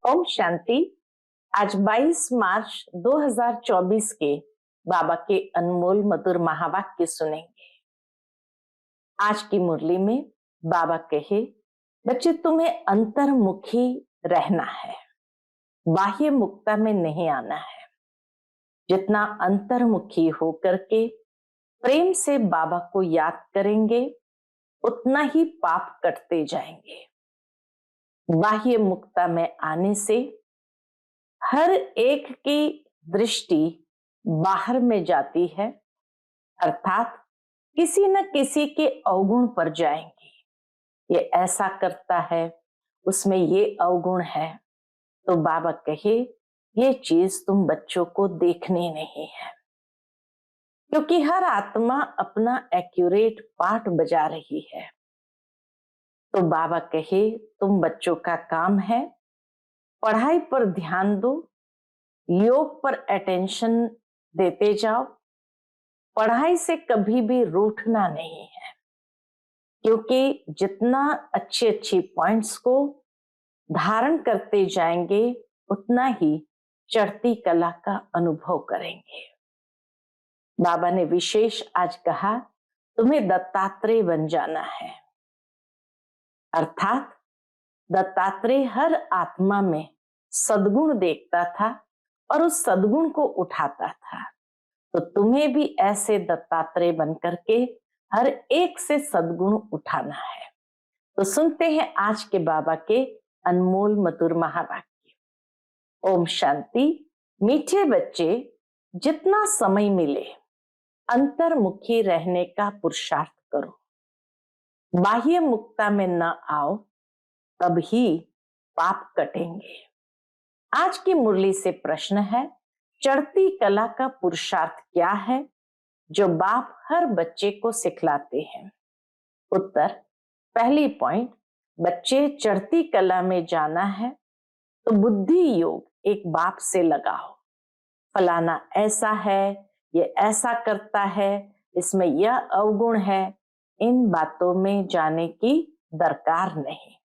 ओम शांति। आज 22 मार्च 2024 के बाबा के अनमोल मधुर महावाक्य सुनेंगे। आज की मुरली में बाबा कहे, बच्चे तुम्हें अंतर्मुखी रहना है, बाह्य मुक्ता में नहीं आना है। जितना अंतर्मुखी होकर के प्रेम से बाबा को याद करेंगे उतना ही पाप कटते जाएंगे। बाह्य मुक्ता में आने से हर एक की दृष्टि बाहर में जाती है, अर्थात किसी न किसी के अवगुण पर जाएंगी। ये ऐसा करता है, उसमें ये अवगुण है, तो बाबा कहे ये चीज तुम बच्चों को देखनी नहीं है, क्योंकि हर आत्मा अपना एक्यूरेट पार्ट बजा रही है। तो बाबा कहे तुम बच्चों का काम है पढ़ाई पर ध्यान दो, योग पर अटेंशन देते जाओ, पढ़ाई से कभी भी रूठना नहीं है, क्योंकि जितना अच्छी पॉइंट्स को धारण करते जाएंगे उतना ही चढ़ती कला का अनुभव करेंगे। बाबा ने विशेष आज कहा तुम्हें दत्तात्रेय बन जाना है, अर्थात दत्तात्रेय हर आत्मा में सद्गुण देखता था और उस सद्गुण को उठाता था। तो तुम्हें भी ऐसे दत्तात्रेय बन करके हर एक से सद्गुण उठाना है। तो सुनते हैं आज के बाबा के अनमोल मधुर महावाक्य। ओम शांति। मीठे बच्चे, जितना समय मिले अंतर्मुखी रहने का पुरुषार्थ करो, बाह्य मुक्ता में न आओ, तब ही पाप कटेंगे। आज की मुरली से प्रश्न है, चढ़ती कला का पुरुषार्थ क्या है जो बाप हर बच्चे को सिखलाते हैं? उत्तर, पहली पॉइंट, बच्चे चढ़ती कला में जाना है तो बुद्धि योग एक बाप से लगाओ। फलाना ऐसा है, ये ऐसा करता है, इसमें यह अवगुण है, इन बातों में जाने की दरकार नहीं।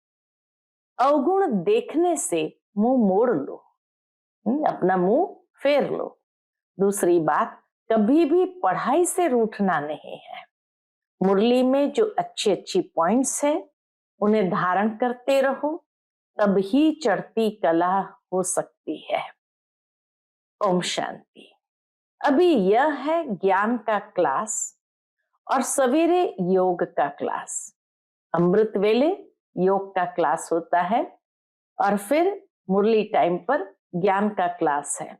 अवगुण देखने से मुंह मोड़ लो, अपना मुंह फेर लो। दूसरी बात, कभी भी पढ़ाई से रूठना नहीं है। मुरली में जो अच्छी पॉइंट्स है उन्हें धारण करते रहो, तब ही चढ़ती कला हो सकती है। ओम शांति। अभी यह है ज्ञान का क्लास और सवेरे योग का क्लास। अमृत वेले योग का क्लास होता है और फिर मुरली टाइम पर ज्ञान का क्लास है।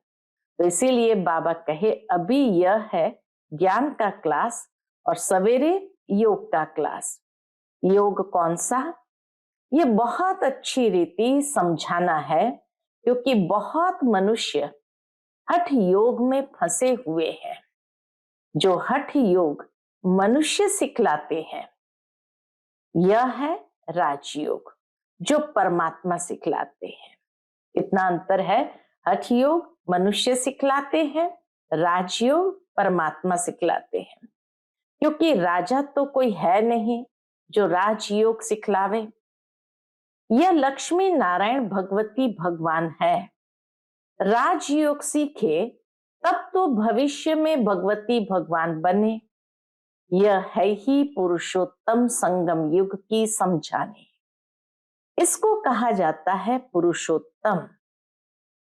तो इसीलिए बाबा कहे अभी यह है ज्ञान का क्लास और सवेरे योग का क्लास। योग कौन सा? ये बहुत अच्छी रीति समझाना है, क्योंकि बहुत मनुष्य हठ योग में फंसे हुए हैं। जो हठ योग मनुष्य सिखलाते हैं यह है राजयोग, जो परमात्मा सिखलाते हैं। इतना अंतर है, हठ योग मनुष्य सिखलाते हैं, राजयोग परमात्मा सिखलाते हैं। क्योंकि राजा तो कोई है नहीं जो राजयोग सिखलावे। यह लक्ष्मी नारायण भगवती भगवान है। राजयोग सीखे तब तो भविष्य में भगवती भगवान बने। यह है ही पुरुषोत्तम संगम युग की समझाने। इसको कहा जाता है पुरुषोत्तम।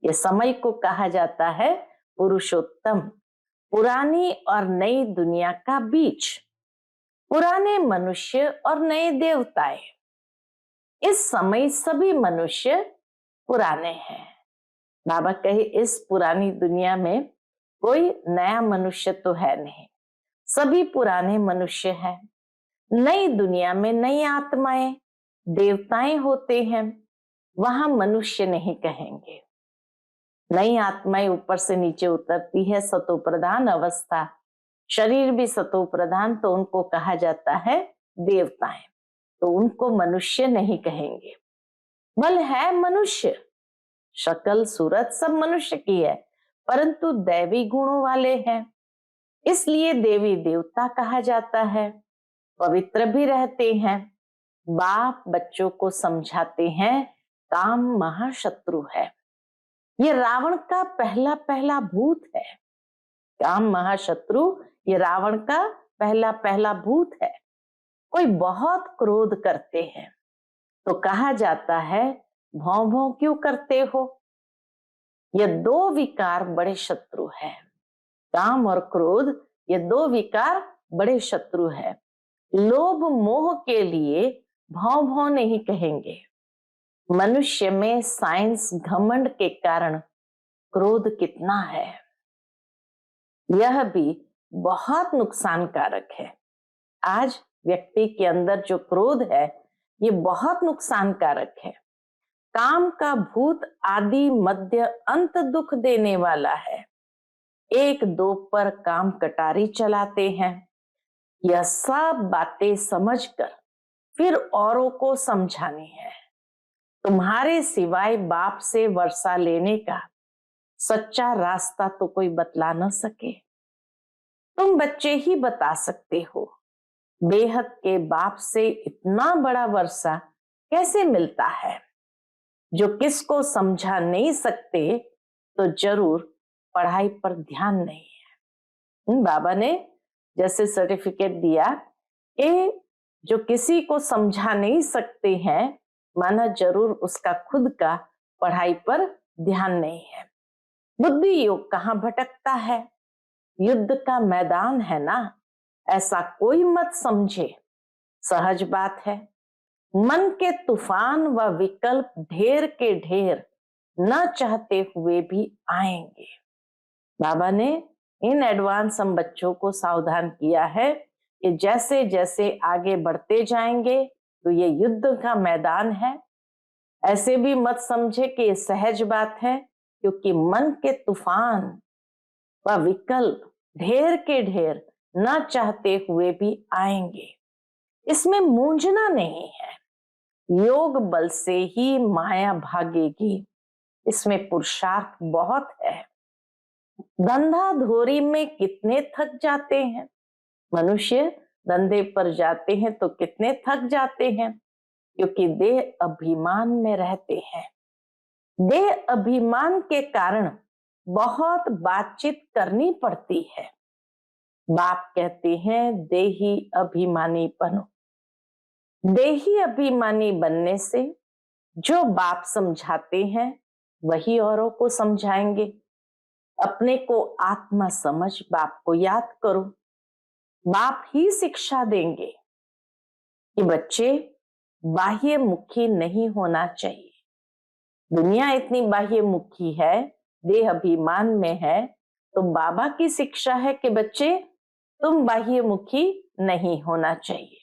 ये समय को कहा जाता है पुरुषोत्तम। पुरानी और नई दुनिया का बीच, पुराने मनुष्य और नए देवताएं। इस समय सभी मनुष्य पुराने हैं। बाबा कहे इस पुरानी दुनिया में कोई नया मनुष्य तो है नहीं, सभी पुराने मनुष्य हैं। नई दुनिया में नई आत्माएं, देवताएं होते हैं, वहां मनुष्य नहीं कहेंगे। नई आत्माएं ऊपर से नीचे उतरती है, सतो प्रधान अवस्था, शरीर भी सतो प्रधान, तो उनको कहा जाता है देवताएं। तो उनको मनुष्य नहीं कहेंगे। बल है मनुष्य, शक्ल सूरत सब मनुष्य की है, परंतु दैवी गुणों वाले हैं, इसलिए देवी देवता कहा जाता है। पवित्र भी रहते हैं। बाप बच्चों को समझाते हैं काम महाशत्रु है। ये रावण का पहला पहला भूत है। काम महाशत्रु ये रावण का पहला पहला भूत है। कोई बहुत क्रोध करते हैं तो कहा जाता है भौं भौं क्यों करते हो। ये दो विकार बड़े शत्रु है। काम और क्रोध ये दो विकार बड़े शत्रु है। लोभ मोह के लिए भौं भौं नहीं कहेंगे। मनुष्य में साइंस घमंड के कारण क्रोध कितना है, यह भी बहुत नुकसानकारक है। आज व्यक्ति के अंदर जो क्रोध है ये बहुत नुकसानकारक है। काम का भूत आदि मध्य अंत दुख देने वाला है। एक दो पर काम कटारी चलाते हैं। यह सब बातें समझकर फिर औरों को समझानी है। तुम्हारे सिवाय बाप से वर्षा लेने का सच्चा रास्ता तो कोई बतला न सके। तुम बच्चे ही बता सकते हो। बेहद के बाप से इतना बड़ा वर्षा कैसे मिलता है। जो किसको समझा नहीं सकते तो जरूर पढ़ाई पर ध्यान नहीं है। बाबा ने जैसे सर्टिफिकेट दिया कि जो किसी को समझा नहीं सकते हैं माना जरूर उसका खुद का पढ़ाई पर ध्यान नहीं है। बुद्धि योग कहाँ भटकता है। युद्ध का मैदान है ना, ऐसा कोई मत समझे। सहज बात है। मन के तूफान व विकल्प ढेर के ढेर न चाहते हुए भी आएंगे। बाबा ने इन एडवांस हम बच्चों को सावधान किया है कि जैसे जैसे आगे बढ़ते जाएंगे तो ये युद्ध का मैदान है। ऐसे भी मत समझे कि ये सहज बात है, क्योंकि मन के तूफान व विकल्प ढेर के ढेर न चाहते हुए भी आएंगे। इसमें मूंझना नहीं है। योग बल से ही माया भागेगी। इसमें पुरुषार्थ बहुत है। धंधा धोरी में कितने थक जाते हैं। मनुष्य धंधे पर जाते हैं तो कितने थक जाते हैं, क्योंकि देह अभिमान में रहते हैं। देह अभिमान के कारण बहुत बातचीत करनी पड़ती है। बाप कहते हैं देही अभिमानी बनो। देही अभिमानी बनने से जो बाप समझाते हैं वही औरों को समझाएंगे। अपने को आत्मा समझ बाप को याद करो। बाप ही शिक्षा देंगे कि बच्चे बाह्य मुखी नहीं होना चाहिए। दुनिया इतनी बाह्य मुखी है, देह अभिमान में है, तो बाबा की शिक्षा है कि बच्चे तुम बाह्य मुखी नहीं होना चाहिए,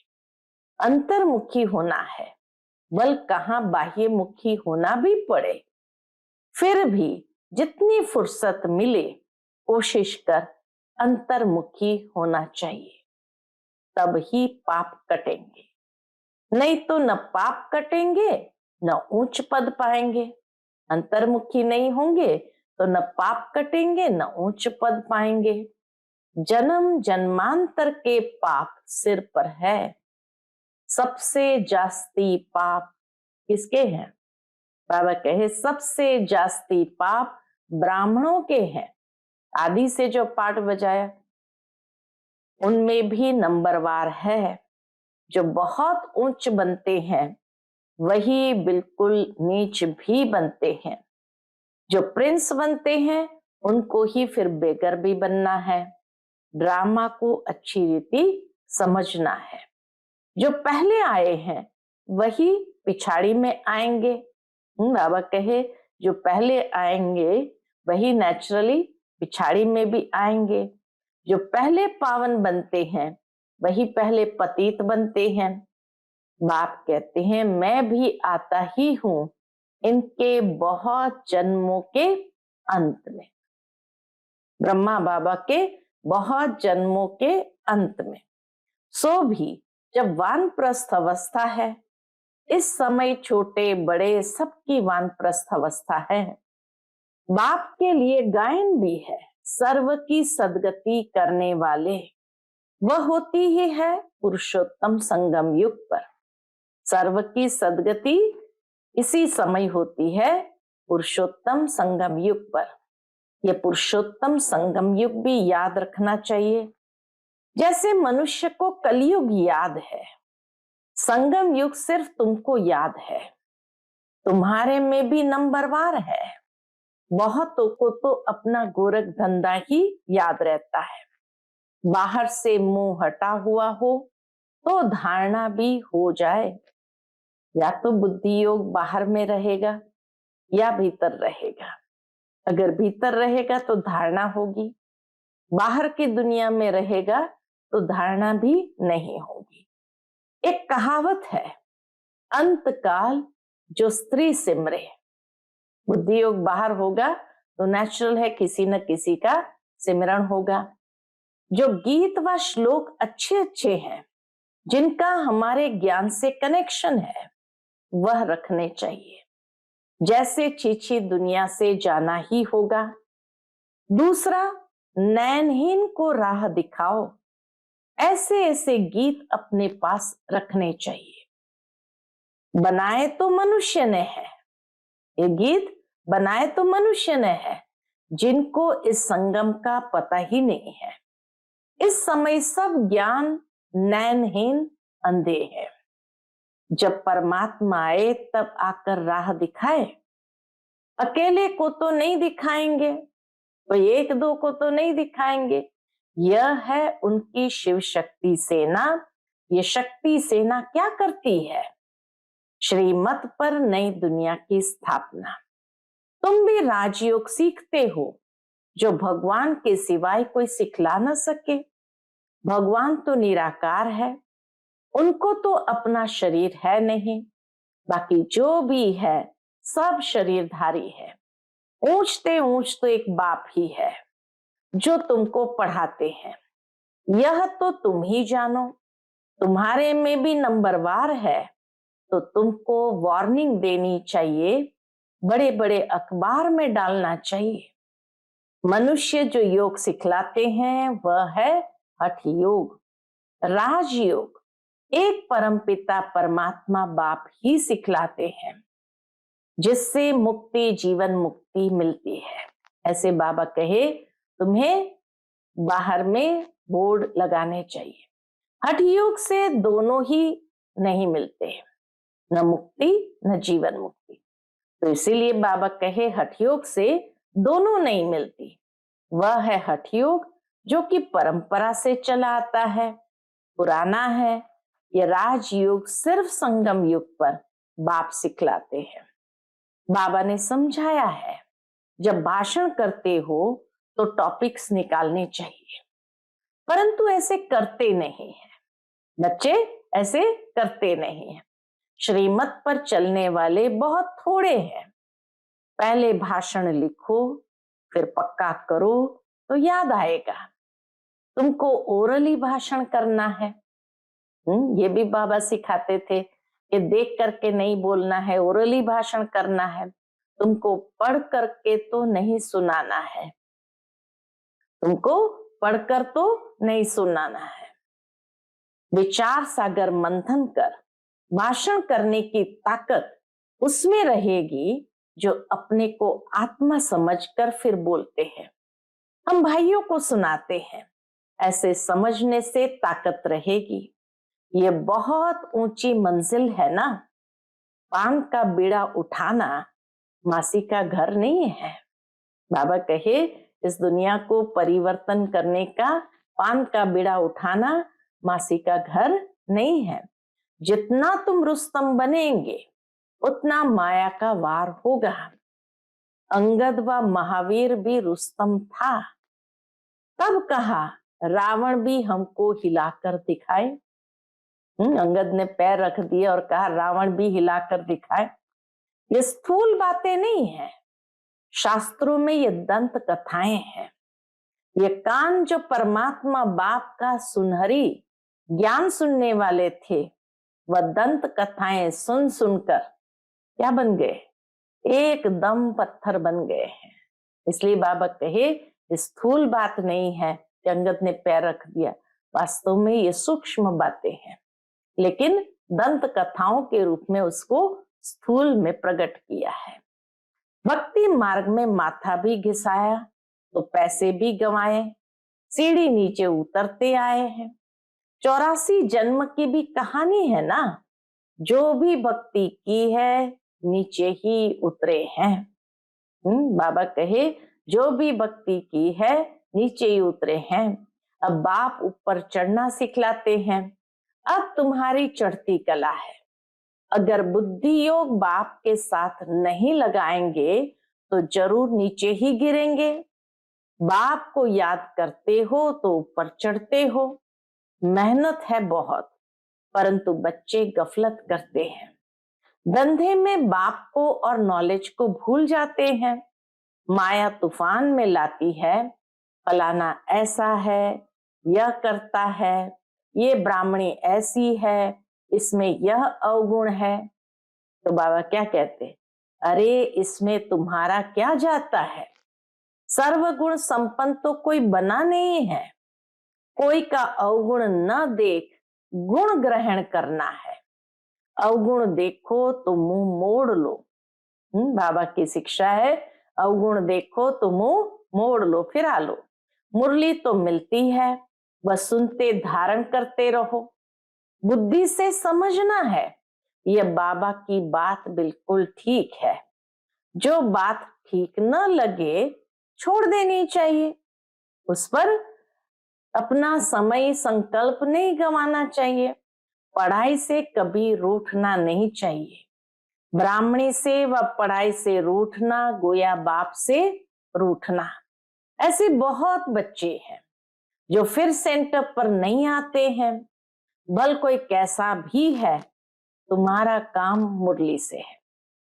अंतर्मुखी होना है। बल कहाँ बाह्य मुखी होना भी पड़े, फिर भी जितनी फुर्सत मिले कोशिश कर अंतर्मुखी होना चाहिए। तब ही पाप कटेंगे, नहीं तो न पाप कटेंगे न उच्च पद पाएंगे। अंतर्मुखी नहीं होंगे तो न पाप कटेंगे न उच्च पद पाएंगे। जन्म जन्मांतर के पाप सिर पर है। सबसे जास्ती पाप किसके हैं। बाबा कहे सबसे जास्ती पाप ब्राह्मणों के हैं। आदि से जो पाठ बजाया उनमें भी नंबरवार है। जो बहुत ऊंच बनते हैं वही बिल्कुल नीच भी बनते हैं। जो प्रिंस बनते हैं उनको ही फिर बेगर भी बनना है। ड्रामा को अच्छी रीति समझना है। जो पहले आए हैं वही पिछाड़ी में आएंगे। बाबा कहे जो पहले आएंगे वही नेचुरली पिछाड़ी में भी आएंगे। जो पहले पावन बनते हैं वही पहले पतित बनते हैं। बाप कहते हैं मैं भी आता ही हूं इनके बहुत जन्मों के अंत में। ब्रह्मा बाबा के बहुत जन्मों के अंत में। सो भी जब वानप्रस्थ अवस्था है, इस समय छोटे बड़े सबकी वानप्रस्थ अवस्था है। बाप के लिए गायन भी है। सर्व की सदगति करने वाले वह होती ही है पुरुषोत्तम संगम युग पर। सर्व की सदगति इसी समय होती है पुरुषोत्तम संगम युग पर। यह पुरुषोत्तम संगम युग भी याद रखना चाहिए। जैसे मनुष्य को कलयुग याद है, संगम युग सिर्फ तुमको याद है। तुम्हारे में भी नंबरवार है। बहुतों को तो अपना गोरख धंधा ही याद रहता है। बाहर से मुंह हटा हुआ हो तो धारणा भी हो जाए। या तो बुद्धि योग बाहर में रहेगा या भीतर रहेगा। अगर भीतर रहेगा तो धारणा होगी, बाहर की दुनिया में रहेगा तो धारणा भी नहीं होगी। एक कहावत है, अंत काल जो स्त्री सिमरे। बुद्धि योग बाहर होगा तो नेचुरल है किसी न किसी का सिमरण होगा। जो गीत व श्लोक अच्छे अच्छे हैं, जिनका हमारे ज्ञान से कनेक्शन है, वह रखने चाहिए। जैसे चीची दुनिया से जाना ही होगा। दूसरा, नैनहीन को राह दिखाओ। ऐसे ऐसे गीत अपने पास रखने चाहिए। बनाए तो मनुष्य ने है, ये गीत बनाए तो मनुष्य ने है, जिनको इस संगम का पता ही नहीं है। इस समय सब ज्ञान नैनहीन अंधे है। जब परमात्मा आए तब आकर राह दिखाए। अकेले को तो नहीं दिखाएंगे, तो एक दो को तो नहीं दिखाएंगे। यह है उनकी शिव शक्ति सेना। ये शक्ति सेना क्या करती है? श्रीमत पर नई दुनिया की स्थापना। तुम भी राजयोग सीखते हो, जो भगवान के सिवाय कोई सिखला न सके। भगवान तो निराकार है, उनको तो अपना शरीर है नहीं। बाकी जो भी है सब शरीरधारी है। ऊंचते ऊंच तो एक बाप ही है जो तुमको पढ़ाते हैं। यह तो तुम ही जानो। तुम्हारे में भी नंबरवार है तो तुमको वार्निंग देनी चाहिए, बड़े बड़े अखबार में डालना चाहिए। मनुष्य जो योग सिखलाते हैं वह है हठ योग, राजयोग। एक परमपिता परमात्मा बाप ही सिखलाते हैं, जिससे मुक्ति जीवन मुक्ति मिलती है। ऐसे बाबा कहे तुम्हें बाहर में बोर्ड लगाने चाहिए। हठ योग से दोनों ही नहीं मिलते, न मुक्ति न जीवन मुक्ति। तो इसीलिए बाबा कहे हठ योग से दोनों नहीं मिलती। वह है हठ योग जो कि परंपरा से चला आता है, पुराना है। ये राजयोग सिर्फ संगम युग पर बाप सिखलाते हैं। बाबा ने समझाया है, जब भाषण करते हो तो टॉपिक्स निकालने चाहिए, परंतु ऐसे करते नहीं है। बच्चे ऐसे करते नहीं है। श्रीमत पर चलने वाले बहुत थोड़े हैं। पहले भाषण लिखो, फिर पक्का करो तो याद आएगा। तुमको ओरली भाषण करना है। ये भी बाबा सिखाते थे कि देख करके नहीं बोलना है, ओरली भाषण करना है। तुमको पढ़ करके तो नहीं सुनाना है, तुमको पढ़कर तो नहीं सुनाना है। विचार सागर मंथन कर भाषण करने की ताकत उसमें रहेगी जो अपने को आत्मा समझकर फिर बोलते हैं। हम भाइयों को सुनाते हैं, ऐसे समझने से ताकत रहेगी। ये बहुत ऊंची मंजिल है ना। पान का बीड़ा उठाना मासी का घर नहीं है। बाबा कहे इस दुनिया को परिवर्तन करने का पान का बीड़ा उठाना मासी का घर नहीं है। जितना तुम रुस्तम बनेंगे उतना माया का वार होगा। अंगद व महावीर भी रुस्तम था। तब कहा रावण भी हमको हिलाकर दिखाए। अंगद ने पैर रख दिए और कहा रावण भी हिलाकर दिखाए। ये स्थूल बातें नहीं है, शास्त्रों में ये दंत कथाएं हैं। ये कान जो परमात्मा बाप का सुनहरी ज्ञान सुनने वाले थे, वह दंत कथाएं सुन सुनकर क्या बन गए? एकदम पत्थर बन गए हैं। इसलिए बाबा कहे स्थूल बात नहीं है कि अंगद ने पैर रख दिया। वास्तव में ये सूक्ष्म बातें हैं, लेकिन दंत कथाओं के रूप में उसको स्थूल में प्रकट किया है। भक्ति मार्ग में माथा भी घिसाया तो पैसे भी गंवाए, सीढ़ी नीचे उतरते आए हैं। 84 जन्म की भी कहानी है ना, जो भी भक्ति की है नीचे ही उतरे हैं। बाबा कहे जो भी भक्ति की है नीचे ही उतरे हैं। अब बाप ऊपर चढ़ना सिखलाते हैं। अब तुम्हारी चढ़ती कला है। अगर बुद्धि योग बाप के साथ नहीं लगाएंगे तो जरूर नीचे ही गिरेंगे। बाप को याद करते हो तो ऊपर चढ़ते हो। मेहनत है बहुत, परंतु बच्चे गफलत करते हैं। धंधे में बाप को और नॉलेज को भूल जाते हैं। माया तूफान में लाती है, फलाना ऐसा है, यह करता है, ये ब्राह्मणी ऐसी है, इसमें यह अवगुण है। तो बाबा क्या कहते, अरे इसमें तुम्हारा क्या जाता है। सर्वगुण संपन्न तो कोई बना नहीं है। कोई का अवगुण न देख गुण ग्रहण करना है। अवगुण देखो तो मुंह मोड़ लो। बाबा की शिक्षा है, अवगुण देखो तो मुंह मोड़ लो, फिरा लो। मुरली तो मिलती है, बस सुनते धारण करते रहो। बुद्धि से समझना है, यह बाबा की बात बिल्कुल ठीक है। जो बात ठीक न लगे छोड़ देनी चाहिए। उस पर अपना समय संकल्प नहीं गंवाना चाहिए। पढ़ाई से कभी रूठना नहीं चाहिए। ब्राह्मणी से व पढ़ाई से रूठना गोया बाप से रूठना। ऐसे बहुत बच्चे हैं जो फिर सेंटर पर नहीं आते हैं। भल कोई कैसा भी है, तुम्हारा काम मुरली से है।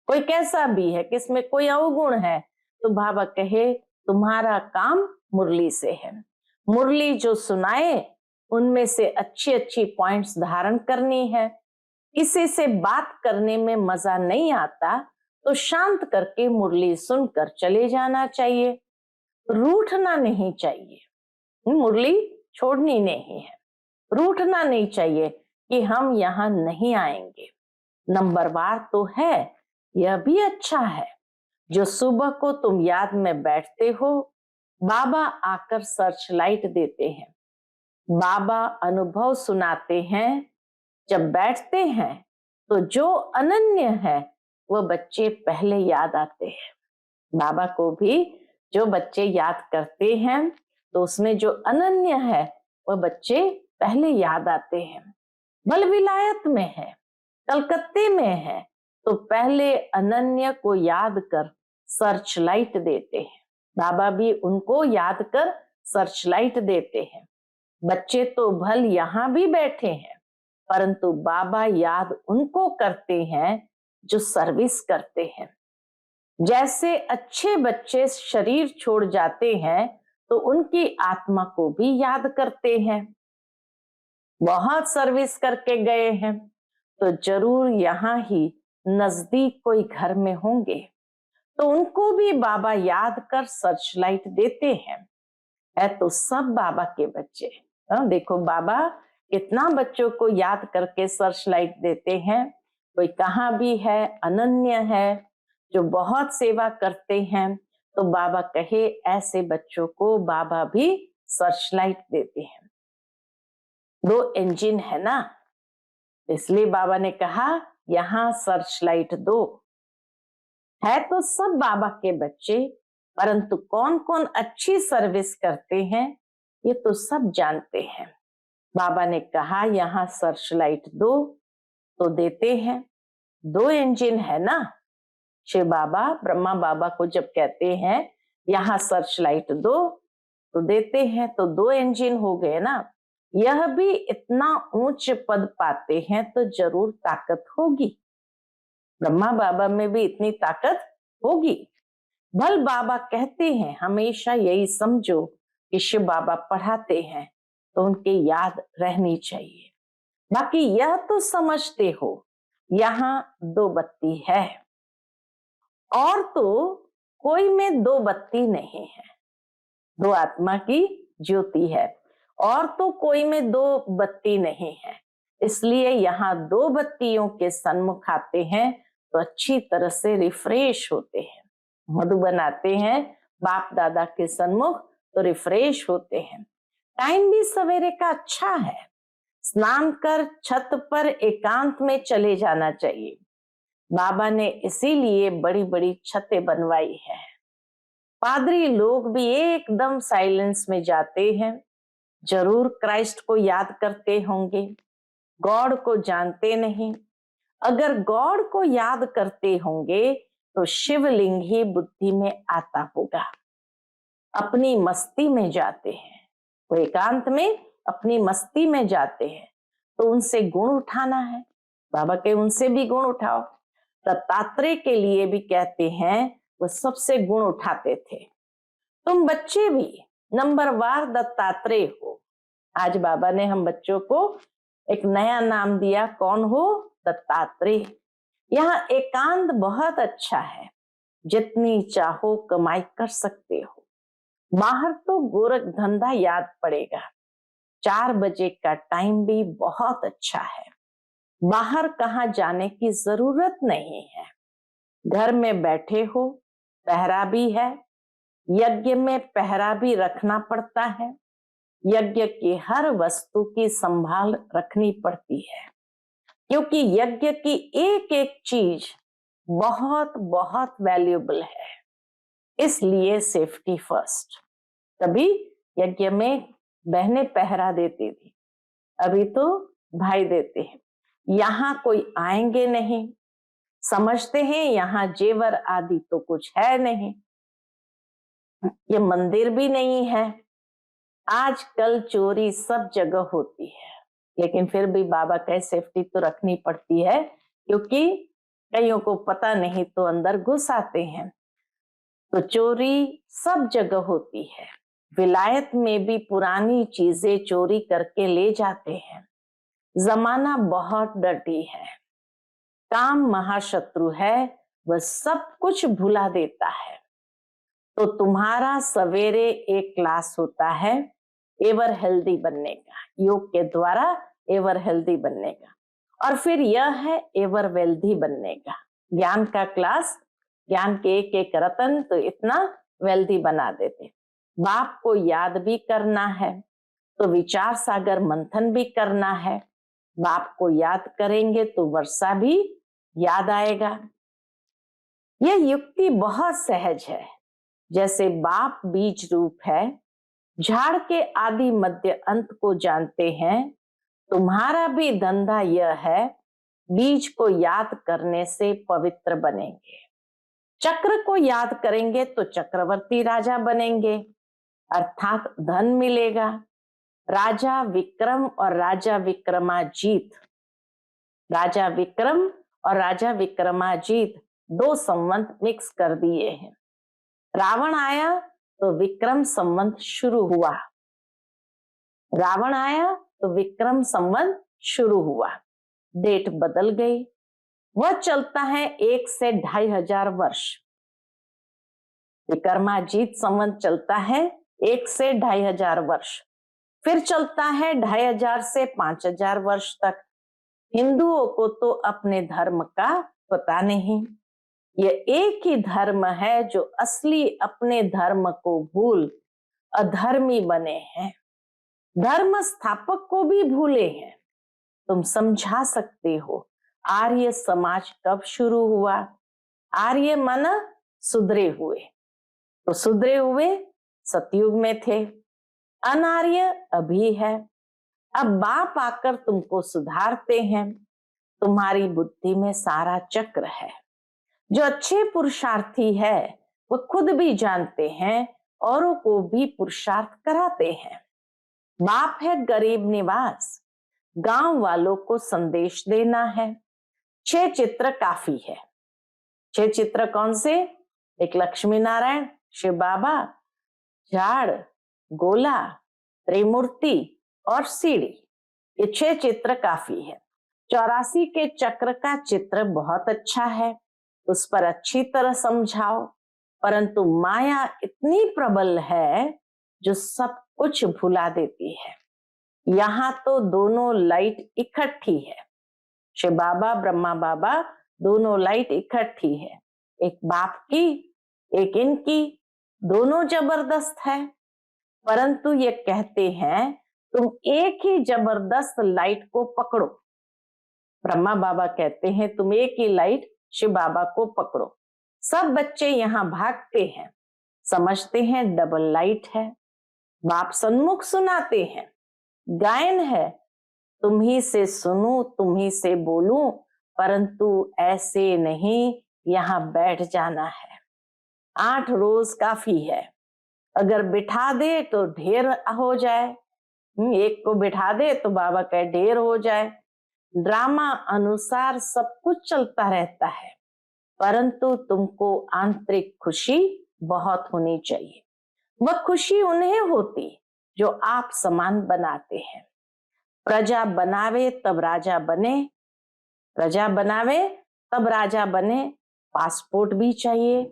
कोई कैसा भी है, किसमें कोई अवगुण है, तो बाबा कहे तुम्हारा काम मुरली से है। मुरली जो सुनाए उनमें से अच्छी अच्छी पॉइंट्स धारण करनी है। किसी से बात करने में मजा नहीं आता तो शांत करके मुरली सुनकर चले जाना चाहिए। रूठना नहीं चाहिए। मुरली छोड़नी नहीं है। रूठना नहीं चाहिए कि हम यहाँ नहीं आएंगे। नंबरवार तो है, यह भी अच्छा है। जो सुबह को तुम याद में बैठते हो, बाबा आकर सर्च लाइट देते हैं। बाबा अनुभव सुनाते हैं। जब बैठते हैं तो जो अनन्य है वह बच्चे पहले याद आते हैं। बाबा को भी जो बच्चे याद करते हैं तो उसमें जो अनन्य है वह बच्चे पहले याद आते हैं। बल विलायत में है, कलकत्ते में है, तो पहले अनन्य को याद कर सर्च लाइट देते हैं। बाबा भी उनको याद कर सर्च लाइट देते हैं। बच्चे तो भल यहाँ भी बैठे हैं, परंतु बाबा याद उनको करते हैं जो सर्विस करते हैं। जैसे अच्छे बच्चे शरीर छोड़ जाते हैं तो उनकी आत्मा को भी याद करते हैं। बहुत सर्विस करके गए हैं तो जरूर यहाँ ही नजदीक कोई घर में होंगे, तो उनको भी बाबा याद कर सर्च लाइट देते हैं। है तो सब बाबा के बच्चे। देखो बाबा कितना बच्चों को याद करके सर्च लाइट देते हैं। कोई कहाँ भी है, अनन्य है, जो बहुत सेवा करते हैं, तो बाबा कहे ऐसे बच्चों को बाबा भी सर्च लाइट देते हैं। 2 इंजन है ना, इसलिए बाबा ने कहा यहाँ सर्च लाइट दो। है तो सब बाबा के बच्चे, परंतु कौन कौन अच्छी सर्विस करते हैं ये तो सब जानते हैं। बाबा ने कहा यहाँ सर्च लाइट दो तो देते हैं। 2 इंजन है ना। शिव बाबा ब्रह्मा बाबा को जब कहते हैं यहाँ सर्च लाइट दो तो देते हैं, तो 2 इंजन हो गए ना। यह भी इतना ऊंच पद पाते हैं तो जरूर ताकत होगी। ब्रह्मा बाबा में भी इतनी ताकत होगी। भल बाबा कहते हैं हमेशा यही समझो कि शिव बाबा पढ़ाते हैं तो उनके याद रहनी चाहिए। बाकी यह तो समझते हो यहाँ 2 बत्ती है और तो कोई में 2 बत्ती नहीं है। 2 आत्मा की ज्योति है और तो कोई में 2 बत्ती नहीं है। इसलिए यहाँ 2 बत्तियों के सन्मुख आते हैं तो अच्छी तरह से रिफ्रेश होते हैं। मधु बनाते हैं बाप दादा के सन्मुख तो रिफ्रेश होते हैं। टाइम भी सवेरे का अच्छा है, स्नान कर छत पर एकांत में चले जाना चाहिए। बाबा ने इसीलिए बड़ी बड़ी छतें बनवाई है। पादरी लोग भी एकदम साइलेंस में जाते हैं, जरूर क्राइस्ट को याद करते होंगे, गॉड को जानते नहीं। अगर गॉड को याद करते होंगे तो शिवलिंग ही बुद्धि में आता होगा। अपनी मस्ती में जाते हैं, वो एकांत में अपनी मस्ती में जाते हैं, तो उनसे गुण उठाना है। बाबा के उनसे भी गुण उठाओ। दत्तात्रेय के लिए भी कहते हैं वो सबसे गुण उठाते थे। तुम बच्चे भी नंबरवार दत्तात्रेय हो। आज बाबा ने हम बच्चों को एक नया नाम दिया, कौन हो? दत्तात्रेय। यहाँ एकांत बहुत अच्छा है, जितनी चाहो कमाई कर सकते हो। बाहर तो गोरख धंधा याद पड़ेगा। 4 बजे का टाइम भी बहुत अच्छा है, बाहर कहाँ जाने की जरूरत नहीं है। घर में बैठे हो, पहरा भी है, यज्ञ में पहरा भी रखना पड़ता है। यज्ञ की हर वस्तु की संभाल रखनी पड़ती है, क्योंकि यज्ञ की एक एक चीज बहुत बहुत वैल्यूएबल है, इसलिए सेफ्टी फर्स्ट। तभी यज्ञ में बहनें पहरा देती थी, अभी तो भाई देते हैं। यहाँ कोई आएंगे नहीं, समझते हैं यहाँ जेवर आदि तो कुछ है नहीं, ये मंदिर भी नहीं है। आजकल चोरी सब जगह होती है, लेकिन फिर भी बाबा कहे सेफ्टी तो रखनी पड़ती है, क्योंकि कईयों को पता नहीं तो अंदर घुस आते हैं। तो चोरी सब जगह होती है। विलायत में भी पुरानी चीजें चोरी करके ले जाते हैं। जमाना बहुत डर्टी है, काम महाशत्रु है, वह सब कुछ भुला देता है। तो तुम्हारा सवेरे एक क्लास होता है एवर हेल्दी बनने का, योग के द्वारा एवर हेल्दी बनने का, और फिर यह है एवर वेल्दी बनने का। ज्ञान का क्लास, ज्ञान के एक एक रतन तो इतना वेल्दी बना देते। बाप को याद भी करना है, तो विचार सागर मंथन भी करना है। बाप को याद करेंगे तो वर्षा भी याद आएगा। यह युक्ति बहुत सहज है। जैसे बाप बीज रूप है, झाड़ के आदि मध्य अंत को जानते हैं, तुम्हारा भी धंधा यह है, बीज को याद करने से पवित्र बनेंगे। चक्र को याद करेंगे तो चक्रवर्ती राजा बनेंगे, अर्थात धन मिलेगा। राजा विक्रम और राजा विक्रमाजीत, राजा विक्रम और राजा विक्रमाजीत 2 संवत मिक्स कर दिए हैं। रावण आया तो विक्रम संवत शुरू हुआ, रावण आया तो विक्रम संवत शुरू हुआ, डेट बदल गई। वह चलता है 1 से 2500 वर्ष। विक्रमाजीत संवत चलता है 1 से 2500 वर्ष, फिर चलता है 2500 से 5000 वर्ष तक। हिंदुओं को तो अपने धर्म का पता नहीं। यह एक ही धर्म है जो असली अपने धर्म को भूल अधर्मी बने हैं, धर्म स्थापक को भी भूले हैं। तुम समझा सकते हो आर्य समाज कब शुरू हुआ? आर्य मन सुधरे हुए, तो सुधरे हुए सतयुग में थे, अनार्य अभी है। अब बाप आकर तुमको सुधारते हैं। तुम्हारी बुद्धि में सारा चक्र है। जो अच्छे पुरुषार्थी है वो खुद भी जानते हैं, औरों को भी पुरुषार्थ कराते हैं। बाप है गरीब निवास, गांव वालों को संदेश देना है। 6 चित्र काफी है। 6 चित्र कौन से? एक लक्ष्मी नारायण, शिव बाबा, झाड़, गोला, त्रिमूर्ति और सीढ़ी, ये 6 चित्र काफी है। 84 के चक्र का चित्र बहुत अच्छा है, उस पर अच्छी तरह समझाओ, परंतु माया इतनी प्रबल है जो सब कुछ भुला देती है। यहाँ तो दोनों लाइट इकट्ठी है। शिव बाबा, ब्रह्मा बाबा दोनों लाइट इकट्ठी है, एक बाप की एक इनकी, दोनों जबरदस्त है। परंतु ये कहते हैं तुम एक ही जबरदस्त लाइट को पकड़ो। ब्रह्मा बाबा कहते हैं तुम एक ही लाइट शिव बाबा को पकड़ो। सब बच्चे यहाँ भागते हैं, समझते हैं डबल लाइट है। बाप सन्मुख सुनाते हैं, गायन है, तुम ही से सुनूं तुम ही से बोलूं, परंतु ऐसे नहीं यहाँ बैठ जाना है। 8 रोज काफी है, अगर बिठा दे तो ढेर हो जाए। एक को बिठा दे तो बाबा कहे ढेर हो जाए। ड्रामा अनुसार सब कुछ चलता रहता है, परंतु तुमको आंतरिक खुशी बहुत होनी चाहिए। वह खुशी उन्हें होती जो आप समान बनाते हैं। प्रजा बनावे तब राजा बने, प्रजा बनावे तब राजा बने। पासपोर्ट भी चाहिए।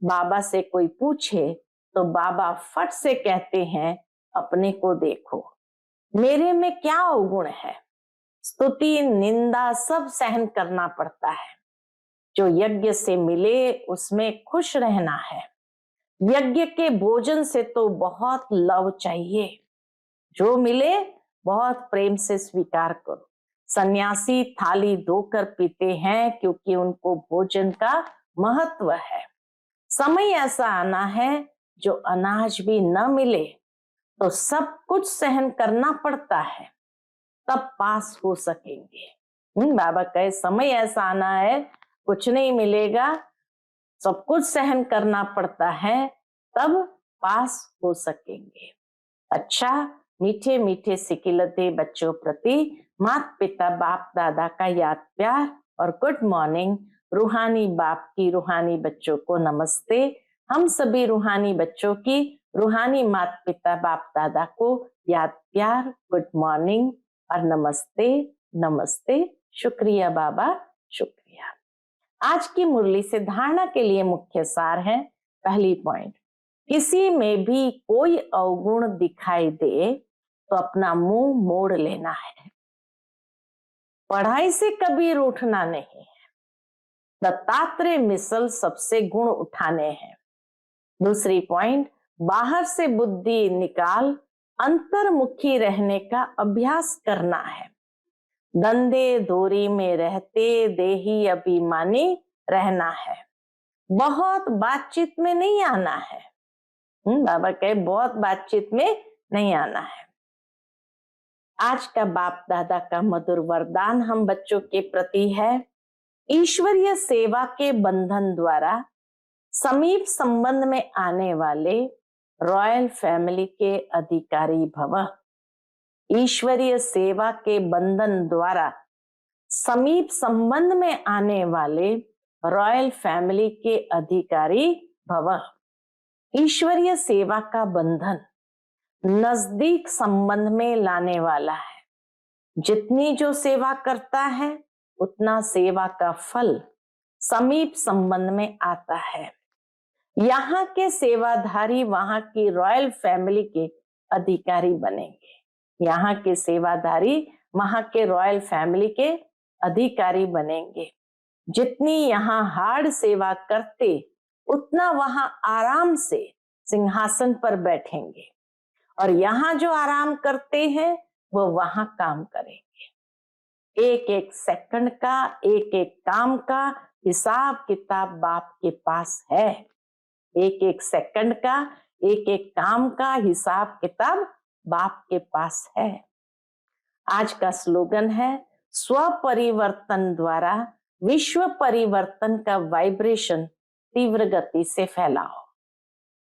बाबा से कोई पूछे तो बाबा फट से कहते हैं अपने को देखो, मेरे में क्या अवगुण है। स्तुति निंदा सब सहन करना पड़ता है। जो यज्ञ से मिले उसमें खुश रहना है। यज्ञ के भोजन से तो बहुत लव चाहिए, जो मिले बहुत प्रेम से स्वीकार करो। सन्यासी थाली धोकर पीते हैं क्योंकि उनको भोजन का महत्व है। समय ऐसा आना है जो अनाज भी न मिले तो सब कुछ सहन करना पड़ता है, तब पास हो सकेंगे। बाबा कहे समय ऐसा आना है, कुछ नहीं मिलेगा, सब कुछ सहन करना पड़ता है, तब पास हो सकेंगे। अच्छा, मीठे मीठे सिकिलते बच्चों प्रति माता पिता बाप दादा का याद प्यार और गुड मॉर्निंग। रूहानी बाप की रूहानी बच्चों को नमस्ते। हम सभी रूहानी बच्चों की रूहानी माता पिता बाप दादा को याद प्यार, गुड मॉर्निंग और नमस्ते नमस्ते। शुक्रिया बाबा, शुक्रिया। आज की मुरली से धारणा के लिए मुख्य सार है। पहली पॉइंट, किसी में भी कोई अवगुण दिखाई दे तो अपना मुंह मोड़ लेना है। पढ़ाई से कभी रूठना नहीं है। दत्तात्रेय मिसल सबसे गुण उठाने हैं। दूसरी पॉइंट, बाहर से बुद्धि निकाल अंतर्मुखी रहने का अभ्यास करना है। धंधे दोरी में रहते देही अभिमानी रहना है। बहुत बातचीत में नहीं आना है। बाबा कहे बहुत बातचीत में नहीं आना है। आज का बाप दादा का मधुर वरदान हम बच्चों के प्रति है, ईश्वरीय सेवा के बंधन द्वारा समीप संबंध में आने वाले रॉयल फैमिली के अधिकारी भव। ईश्वरीय सेवा के बंधन द्वारा समीप संबंध में आने वाले रॉयल फैमिली के अधिकारी भव। ईश्वरीय सेवा का बंधन नजदीक संबंध में लाने वाला है। जितनी जो सेवा करता है उतना सेवा का फल समीप संबंध में आता है। यहाँ के सेवाधारी वहां की रॉयल फैमिली के अधिकारी बनेंगे। यहाँ के सेवाधारी वहां के रॉयल फैमिली के अधिकारी बनेंगे। जितनी यहाँ हार्ड सेवा करते उतना वहां आराम से सिंहासन पर बैठेंगे, और यहाँ जो आराम करते हैं वो वहां काम करेंगे। एक एक सेकंड का, एक एक काम का हिसाब किताब बाप के पास है। एक एक सेकंड का, एक एक काम का हिसाब किताब बाप के पास है। आज का स्लोगन है, स्व परिवर्तन द्वारा विश्व परिवर्तन का वाइब्रेशन तीव्र गति से फैलाओ।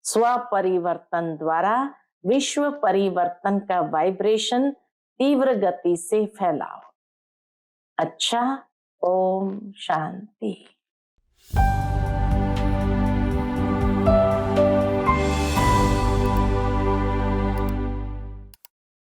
स्व परिवर्तन द्वारा विश्व परिवर्तन का वाइब्रेशन तीव्र गति से फैलाओ। अच्छा, ओम शांति।